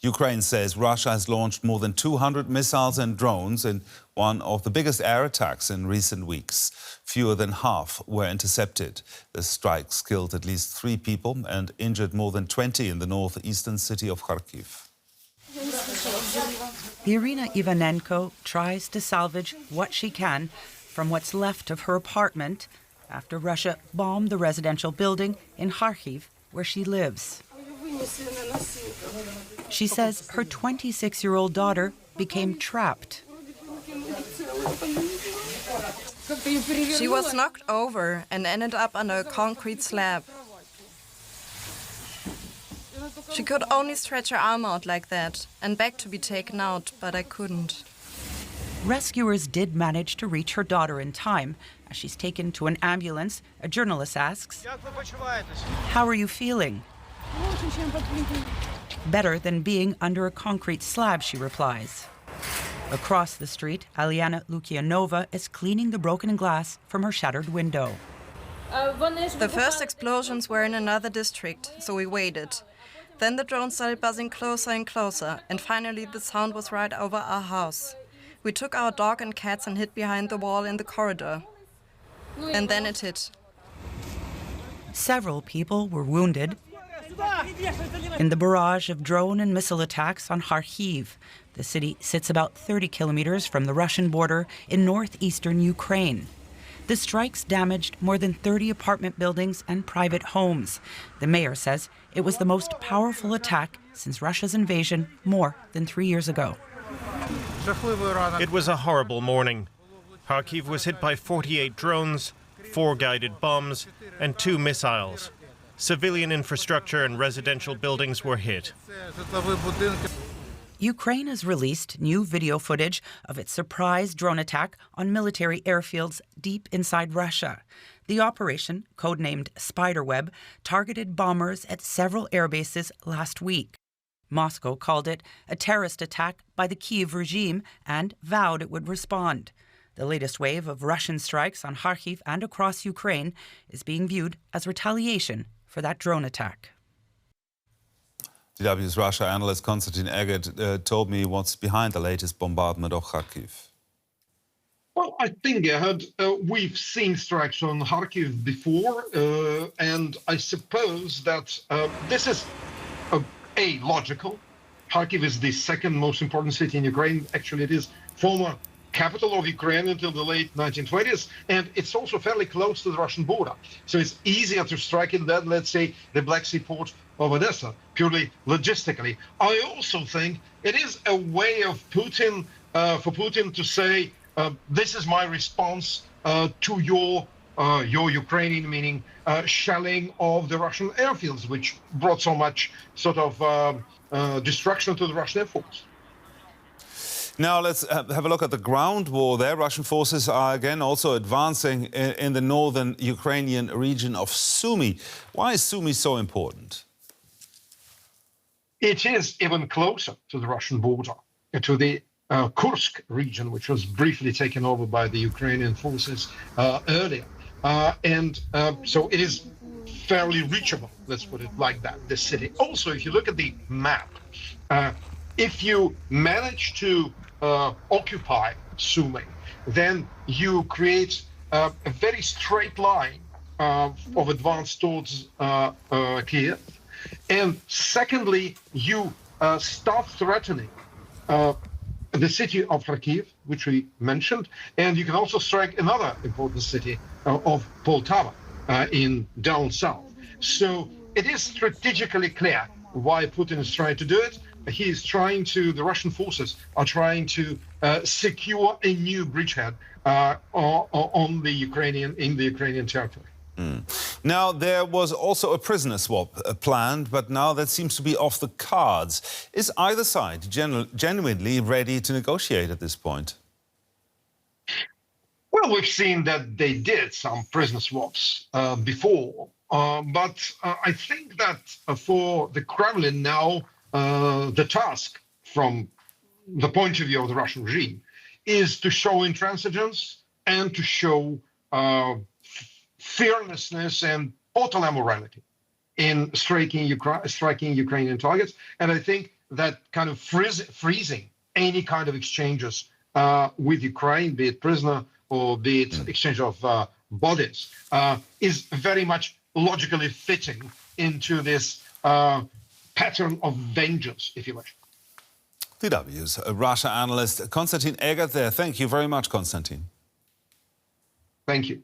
Ukraine says Russia has launched more than 200 missiles and drones in one of the biggest air attacks in recent weeks. Fewer than half were intercepted. The strikes killed at least 3 people and injured more than 20 in the northeastern city of Kharkiv. Irina Ivanenko tries to salvage what she can from what's left of her apartment after Russia bombed the residential building in Kharkiv where she lives. She says her 26-year-old daughter became trapped. She was knocked over and ended up under a concrete slab. She could only stretch her arm out like that and beg to be taken out, but I couldn't. Rescuers did manage to reach her daughter in time. As she's taken to an ambulance, a journalist asks, "How are you feeling?" "Better than being under a concrete slab," she replies. Across the street, Aliana Lukianova is cleaning the broken glass from her shattered window. The first explosions were in another district, so we waited. Then the drone started buzzing closer and closer, and finally the sound was right over our house. We took our dog and cats and hid behind the wall in the corridor. And then it hit. Several people were wounded in the barrage of drone and missile attacks on Kharkiv. The city sits about 30 kilometers from the Russian border in northeastern Ukraine. The strikes damaged more than 30 apartment buildings and private homes. The mayor says it was the most powerful attack since Russia's invasion more than 3 years ago. It was a horrible morning. Kharkiv was hit by 48 drones, 4 guided bombs, and 2 missiles. Civilian infrastructure and residential buildings were hit. Ukraine has released new video footage of its surprise drone attack on military airfields deep inside Russia. The operation, codenamed Spiderweb, targeted bombers at several airbases last week. Moscow called it a terrorist attack by the Kyiv regime and vowed it would respond. The latest wave of Russian strikes on Kharkiv and across Ukraine is being viewed as retaliation for that drone attack. DW's Russia analyst Konstantin Eggert told me what's behind the latest bombardment of Kharkiv. Well, I think, Eggert, we've seen strikes on Kharkiv before, and I suppose that this is logical. Kharkiv is the second most important city in Ukraine. Actually, it is former capital of Ukraine until the late 1920s, and it's also fairly close to the Russian border. So it's easier to strike it than, let's say, the Black Sea port of Odessa, purely logistically. I also think it is a way of Putin, for Putin to say, this is my response to your Ukrainian, meaning shelling of the Russian airfields, which brought so much sort of destruction to the Russian Air Force. Now let's have a look at the ground war there. Russian forces are again also advancing in the northern Ukrainian region of Sumy. Why is Sumy so important? It is even closer to the Russian border, to the Kursk region, which was briefly taken over by the Ukrainian forces earlier. So it is fairly reachable, let's put it like that, this city. Also, if you look at the map, if you manage to occupy Sumy, then you create a very straight line of advance towards Kiev. And secondly, you start threatening the city of Kharkiv, which we mentioned, and you can also strike another important city of Poltava in down south. So it is strategically clear why Putin is trying to do it. He is trying to, the Russian forces are trying to secure a new bridgehead in the Ukrainian territory. Now, there was also a prisoner swap planned, but now that seems to be off the cards. Is either side genuinely ready to negotiate at this point? Well, we've seen that they did some prisoner swaps before, but I think that for the Kremlin now, the task from the point of view of the Russian regime is to show intransigence and to show fearlessness and total immorality in striking Ukrainian targets. And I think that kind of freezing any kind of exchanges with Ukraine, be it prisoner or be it exchange of bodies, is very much logically fitting into this pattern of vengeance, if you wish. DW's Russia analyst Konstantin Eggert there. Thank you very much, Konstantin. Thank you.